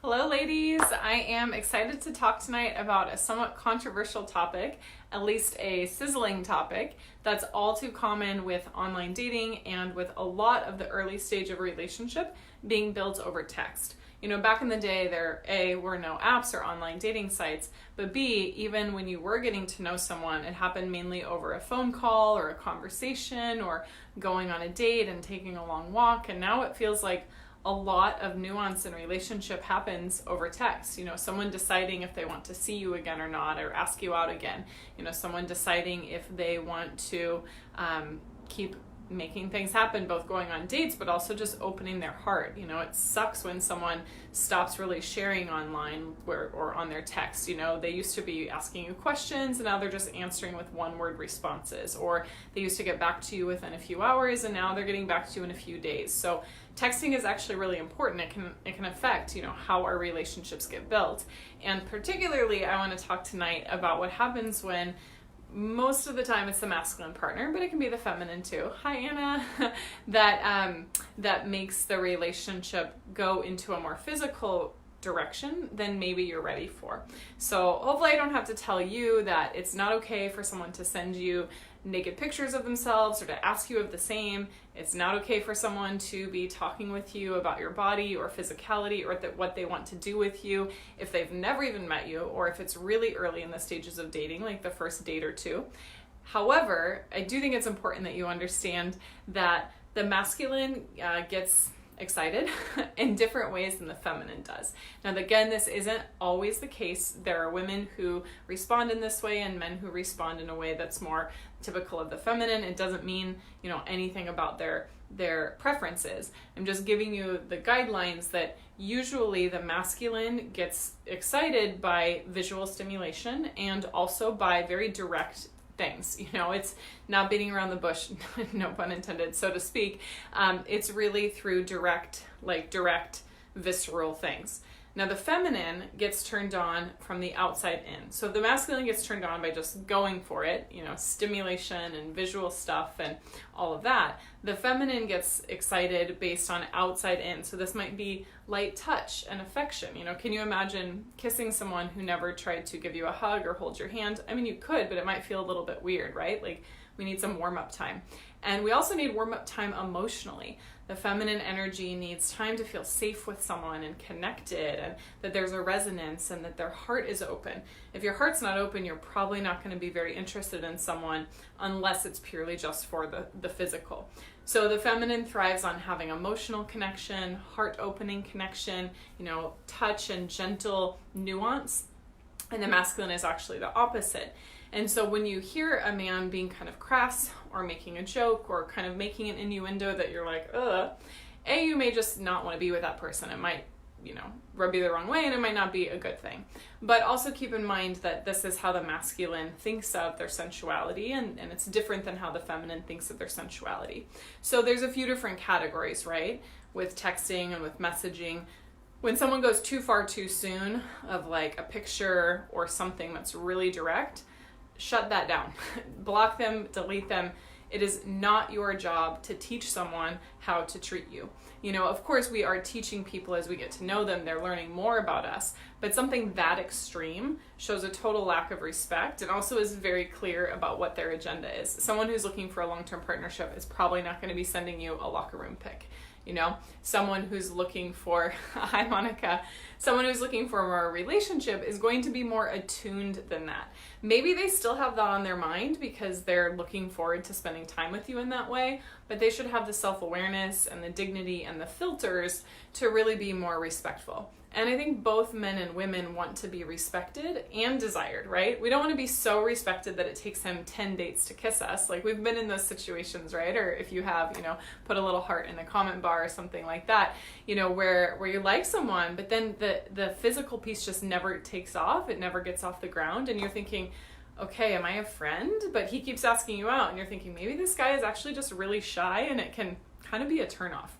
Hello ladies, I am excited to talk tonight about a somewhat controversial topic, at least a sizzling topic, that's all too common with online dating and with a lot of the early stage of a relationship being built over text. You know, back in the day, there A, were no apps or online dating sites, but B, even when you were getting to know someone, it happened mainly over a phone call or a conversation or going on a date and taking a long walk, and now it feels like a lot of nuance in relationship happens over text. You know, someone deciding if they want to see you again or not, or ask you out again. You know, someone deciding if they want to keep making things happen, both going on dates, but also just opening their heart. You know, it sucks when someone stops really sharing online or on their text. You know, they used to be asking you questions and now they're just answering with one-word responses, or they used to get back to you within a few hours and now they're getting back to you in a few days. So texting is actually really important. It can affect, you know, how our relationships get built. And particularly, I want to talk tonight about what happens when most of the time it's the masculine partner, but it can be the feminine too. Hi, Anna. that makes the relationship go into a more physical direction than maybe you're ready for. So hopefully I don't have to tell you that it's not okay for someone to send you naked pictures of themselves or to ask you of the same. It's not okay for someone to be talking with you about your body or physicality or what they want to do with you if they've never even met you, or if it's really early in the stages of dating, like the first date or two. However, I do think it's important that you understand that the masculine gets excited in different ways than the feminine does. Now, again, this isn't always the case. There are women who respond in this way and men who respond in a way that's more typical of the feminine. It doesn't mean, you know, anything about their preferences. I'm just giving you the guidelines that usually the masculine gets excited by visual stimulation and also by very direct things. You know, it's not beating around the bush, no pun intended, so to speak. It's really through direct visceral things. Now, the feminine gets turned on from the outside in. So the masculine gets turned on by just going for it, you know, stimulation and visual stuff and all of that. The feminine gets excited based on outside in. So this might be light touch and affection. You know, can you imagine kissing someone who never tried to give you a hug or hold your hand? I mean, you could, but it might feel a little bit weird, right? Like, we need some warm-up time. And we also need warm-up time emotionally. The feminine energy needs time to feel safe with someone and connected, and that there's a resonance and that their heart is open. If your heart's not open, you're probably not going to be very interested in someone unless it's purely just for the physical. So the feminine thrives on having emotional connection, heart-opening connection, you know, touch and gentle nuance. And the masculine is actually the opposite. And so when you hear a man being kind of crass or making a joke or kind of making an innuendo that you're like, you may just not want to be with that person. It might, you know, rub you the wrong way and it might not be a good thing. But also keep in mind that this is how the masculine thinks of their sensuality, and it's different than how the feminine thinks of their sensuality. So there's a few different categories, right? With texting and with messaging. When someone goes too far too soon of like a picture or something that's really direct, shut that down. Block them, delete them. It is not your job to teach someone how to treat you. You know, of course, we are teaching people as we get to know them. They're learning more about us. But something that extreme shows a total lack of respect and also is very clear about what their agenda is. Someone who's looking for a long-term partnership is probably not going to be sending you a locker room pic. You know, someone who's looking for, hi Monica, someone who's looking for a more relationship is going to be more attuned than that. Maybe they still have that on their mind because they're looking forward to spending time with you in that way, but they should have the self-awareness and the dignity and the filters to really be more respectful. And I think both men and women want to be respected and desired, right? We don't want to be so respected that it takes him 10 dates to kiss us. Like, we've been in those situations, right? Or if you have, you know, put a little heart in the comment bar or something like that, you know, where you like someone, but then the physical piece just never takes off. It never gets off the ground. And you're thinking, okay, am I a friend? But he keeps asking you out and you're thinking, maybe this guy is actually just really shy, and it can kind of be a turnoff.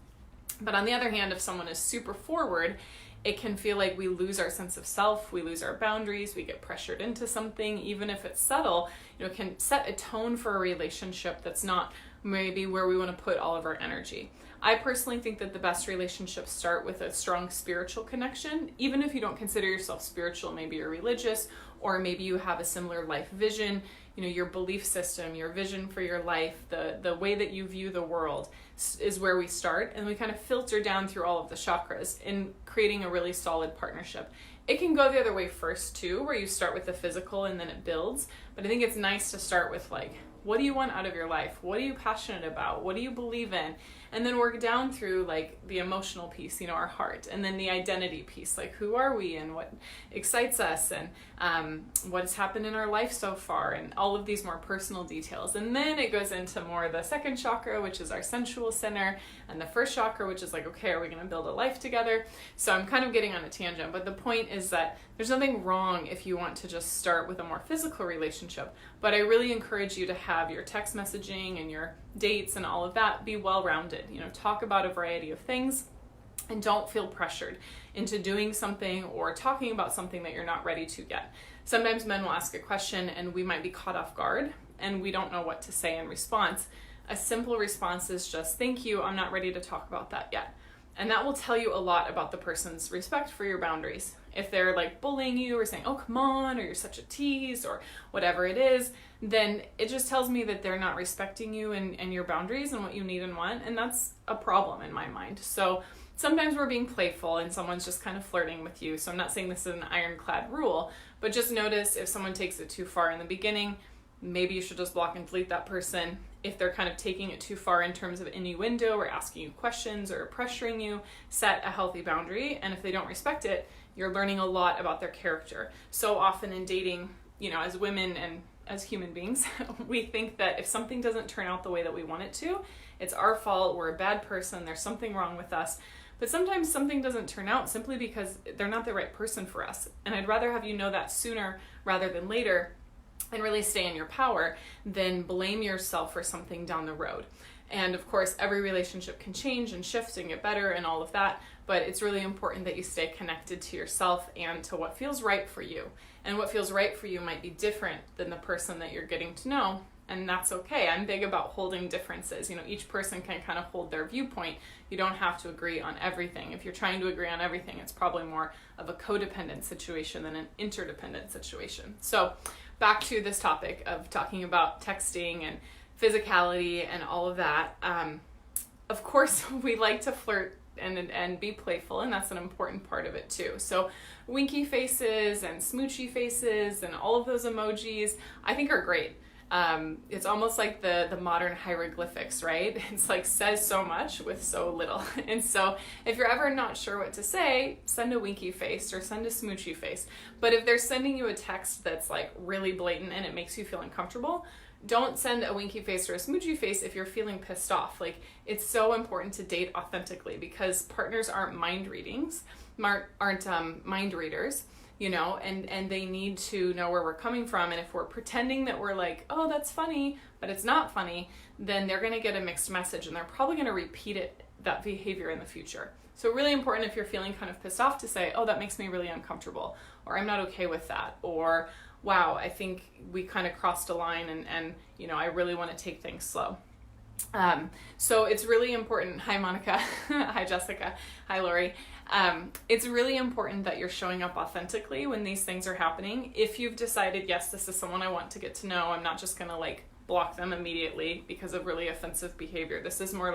But on the other hand, if someone is super forward, it can feel like we lose our sense of self, we lose our boundaries, we get pressured into something, even if it's subtle. You know, it can set a tone for a relationship that's not maybe where we want to put all of our energy. I personally think that the best relationships start with a strong spiritual connection. Even if you don't consider yourself spiritual, maybe you're religious, or maybe you have a similar life vision, your belief system, your vision for your life, the way that you view the world is where we start. And we kind of filter down through all of the chakras in creating a really solid partnership. It can go the other way first too, where you start with the physical and then it builds. But I think it's nice to start with what do you want out of your life? What are you passionate about? What do you believe in? And then work down through the emotional piece, our heart, and then the identity piece, who are we and what excites us and what has happened in our life so far, and all of these more personal details. And then it goes into more the second chakra, which is our sensual center, and the first chakra, which is okay, are we going to build a life together? So I'm kind of getting on a tangent, but the point is that there's nothing wrong if you want to just start with a more physical relationship, but I really encourage you to have your text messaging and your dates and all of that be well-rounded. Talk about a variety of things and don't feel pressured into doing something or talking about something that you're not ready to yet. Sometimes men will ask a question and we might be caught off guard and we don't know what to say in response. A simple response is just, thank you, I'm not ready to talk about that yet. And that will tell you a lot about the person's respect for your boundaries. If they're bullying you or saying, oh, come on, or you're such a tease or whatever it is, then it just tells me that they're not respecting you and your boundaries and what you need and want. And that's a problem in my mind. So sometimes we're being playful and someone's just kind of flirting with you. So I'm not saying this is an ironclad rule, but just notice if someone takes it too far in the beginning, maybe you should just block and delete that person. If they're kind of taking it too far in terms of innuendo or asking you questions or pressuring you, set a healthy boundary. And if they don't respect it, you're learning a lot about their character. So often in dating, as women and as human beings, we think that if something doesn't turn out the way that we want it to, it's our fault, we're a bad person, there's something wrong with us. But sometimes something doesn't turn out simply because they're not the right person for us. And I'd rather have you know that sooner rather than later and really stay in your power than blame yourself for something down the road. And of course, every relationship can change and shift and get better and all of that, but it's really important that you stay connected to yourself and to what feels right for you. And what feels right for you might be different than the person that you're getting to know, and that's okay. I'm big about holding differences. Each person can kind of hold their viewpoint. You don't have to agree on everything. If you're trying to agree on everything, it's probably more of a codependent situation than an interdependent situation. So back to this topic of talking about texting and physicality and all of that. Of course, we like to flirt and be playful, and that's an important part of it too. So winky faces and smoochy faces and all of those emojis, I think are great. It's almost like the modern hieroglyphics, right? It's says so much with so little. And so if you're ever not sure what to say, send a winky face or send a smoochy face. But if they're sending you a text that's really blatant and it makes you feel uncomfortable, don't send a winky face or a smoochy face if you're feeling pissed off. It's so important to date authentically because partners aren't mind readers, and they need to know where we're coming from. And if we're pretending that we're oh, that's funny, but it's not funny, then they're going to get a mixed message and they're probably going to repeat that behavior in the future. So really important if you're feeling kind of pissed off to say, oh, that makes me really uncomfortable, or I'm not okay with that, or wow, I think we kind of crossed a line and I really want to take things slow. So it's really important. Hi, Monica. Hi, Jessica. Hi, Lori. It's really important that you're showing up authentically when these things are happening. If you've decided, yes, this is someone I want to get to know, I'm not just going to block them immediately because of really offensive behavior. This is more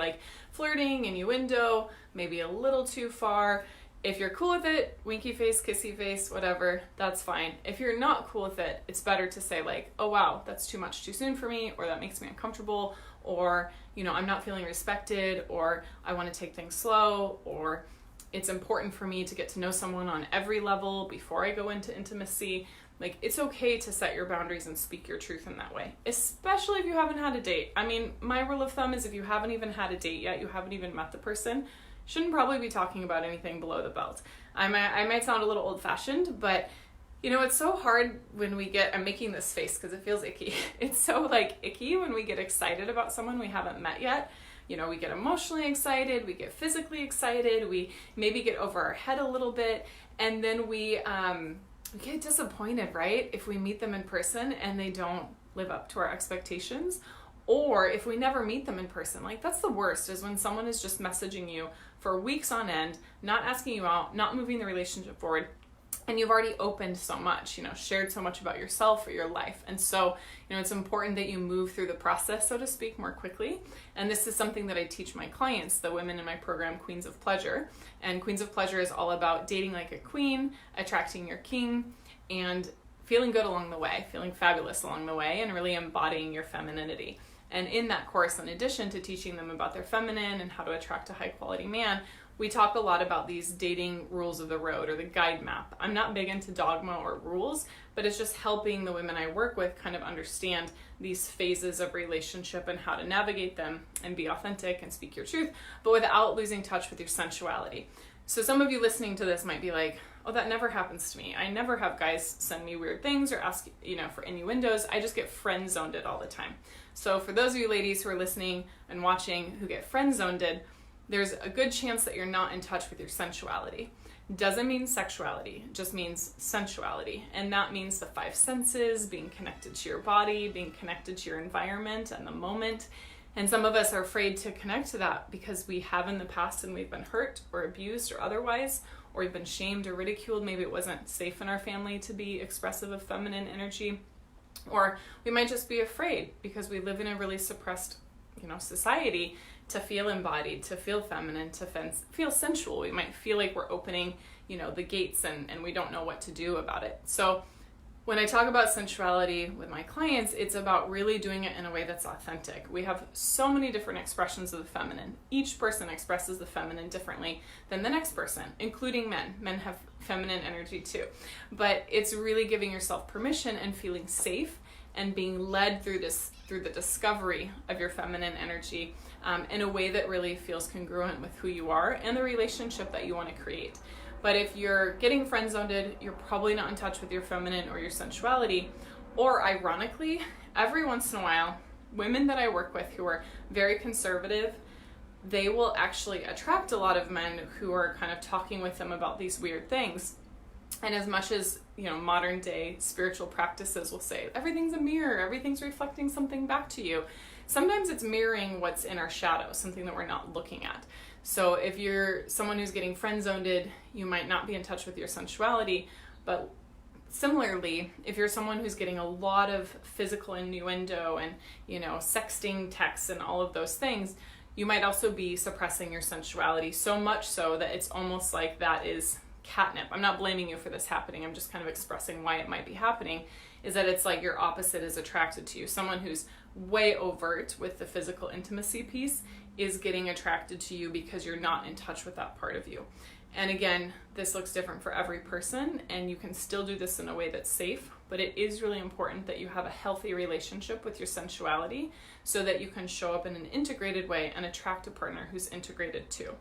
flirting, innuendo, maybe a little too far. If you're cool with it, winky face, kissy face, whatever, that's fine. If you're not cool with it, it's better to say oh wow, that's too much too soon for me, or that makes me uncomfortable, or I'm not feeling respected, or I want to take things slow, or it's important for me to get to know someone on every level before I go into intimacy. It's okay to set your boundaries and speak your truth in that way, especially if you haven't had a date. I mean, my rule of thumb is if you haven't even had a date yet, you haven't even met the person, shouldn't probably be talking about anything below the belt. I might sound a little old-fashioned, but it's so hard when we get, I'm making this face because it feels icky. It's so icky when we get excited about someone we haven't met yet. We get emotionally excited, we get physically excited, we maybe get over our head a little bit, and then we get disappointed, right? If we meet them in person and they don't live up to our expectations, Or if we never meet them in person, like that's the worst, is when someone is just messaging you for weeks on end, not asking you out, not moving the relationship forward, and you've already opened so much, shared so much about yourself or your life. And so, it's important that you move through the process, so to speak, more quickly. And this is something that I teach my clients, the women in my program, Queens of Pleasure. And Queens of Pleasure is all about dating like a queen, attracting your king, and feeling good along the way, feeling fabulous along the way, and really embodying your femininity. And in that course, in addition to teaching them about their feminine and how to attract a high quality man, we talk a lot about these dating rules of the road, or the guide map. I'm not big into dogma or rules, but it's just helping the women I work with kind of understand these phases of relationship and how to navigate them and be authentic and speak your truth, but without losing touch with your sensuality. So some of you listening to this might be like, oh, that never happens to me. I never have guys send me weird things or ask, for innuendos. I just get friend zoned all the time. So for those of you ladies who are listening and watching who get friend zoned, there's a good chance that you're not in touch with your sensuality. Doesn't mean sexuality, it just means sensuality. And that means the 5 senses, being connected to your body, being connected to your environment and the moment. And some of us are afraid to connect to that because we have in the past and we've been hurt or abused or otherwise, or we've been shamed or ridiculed. Maybe it wasn't safe in our family to be expressive of feminine energy. Or we might just be afraid because we live in a really suppressed, society, to feel embodied, to feel feminine, to feel sensual. We might feel like we're opening, the gates and we don't know what to do about it. So when I talk about sensuality with my clients, it's about really doing it in a way that's authentic. We have so many different expressions of the feminine. Each person expresses the feminine differently than the next person, including men. Men have feminine energy too. But it's really giving yourself permission and feeling safe and being led through the discovery of your feminine energy in a way that really feels congruent with who you are and the relationship that you want to create. But if you're getting friend-zoned, you're probably not in touch with your feminine or your sensuality. Or ironically, every once in a while, women that I work with who are very conservative, they will actually attract a lot of men who are kind of talking with them about these weird things. And as much as, modern day spiritual practices will say, everything's a mirror, everything's reflecting something back to you. Sometimes it's mirroring what's in our shadow, something that we're not looking at. So if you're someone who's getting friend-zoned, you might not be in touch with your sensuality. But similarly, if you're someone who's getting a lot of physical innuendo and, sexting texts and all of those things, you might also be suppressing your sensuality so much so that it's almost like that is catnip. I'm not blaming you for this happening. I'm just kind of expressing why it might be happening, is that it's like your opposite is attracted to you. Someone who's way overt with the physical intimacy piece is getting attracted to you because you're not in touch with that part of you. And again, this looks different for every person, and you can still do this in a way that's safe, but it is really important that you have a healthy relationship with your sensuality so that you can show up in an integrated way and attract a partner who's integrated too.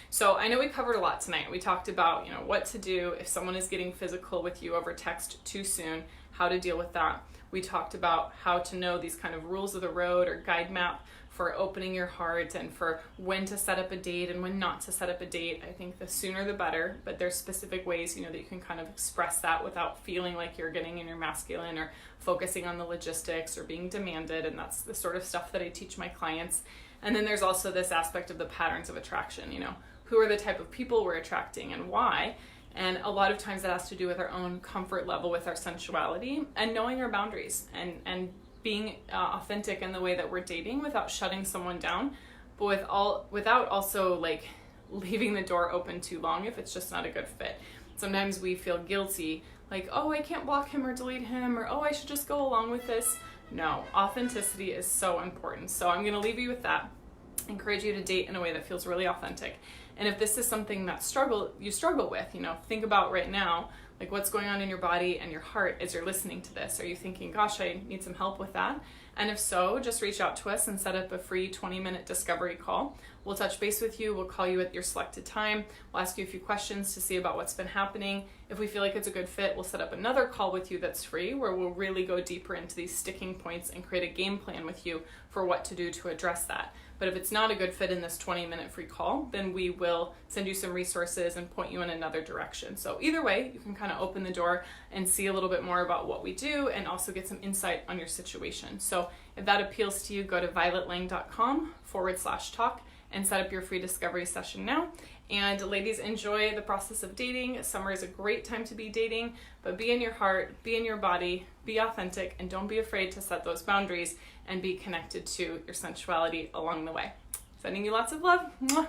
So I know we covered a lot tonight. We talked about, what to do if someone is getting physical with you over text too soon, how to deal with that. We talked about how to know these kind of rules of the road or guide map for opening your heart and for when to set up a date and when not to set up a date. I think the sooner the better, but there's specific ways, that you can kind of express that without feeling like you're getting in your masculine or focusing on the logistics or being demanded. And that's the sort of stuff that I teach my clients. And then there's also this aspect of the patterns of attraction, who are the type of people we're attracting and why. And a lot of times that has to do with our own comfort level with our sensuality and knowing our boundaries and being authentic in the way that we're dating without shutting someone down, but without also like leaving the door open too long if it's just not a good fit. Sometimes we feel guilty, like, oh, I can't block him or delete him, or oh, I should just go along with this. No, authenticity is so important. So I'm going to leave you with that. Encourage you to date in a way that feels really authentic. And if this is something that you struggle with, think about right now, like what's going on in your body and your heart as you're listening to this. Are you thinking, gosh, I need some help with that? And if so, just reach out to us and set up a free 20-minute discovery call. We'll touch base with you. We'll call you at your selected time. We'll ask you a few questions to see about what's been happening. If we feel like it's a good fit, we'll set up another call with you that's free, where we'll really go deeper into these sticking points and create a game plan with you for what to do to address that. But if it's not a good fit in this 20-minute free call, then we will send you some resources and point you in another direction. So either way, you can kind of open the door and see a little bit more about what we do and also get some insight on your situation. So if that appeals to you, go to violetlange.com/talk and set up your free discovery session now. And ladies, enjoy the process of dating. Summer is a great time to be dating, but be in your heart, be in your body, be authentic, and don't be afraid to set those boundaries and be connected to your sensuality along the way. Sending you lots of love. Mwah.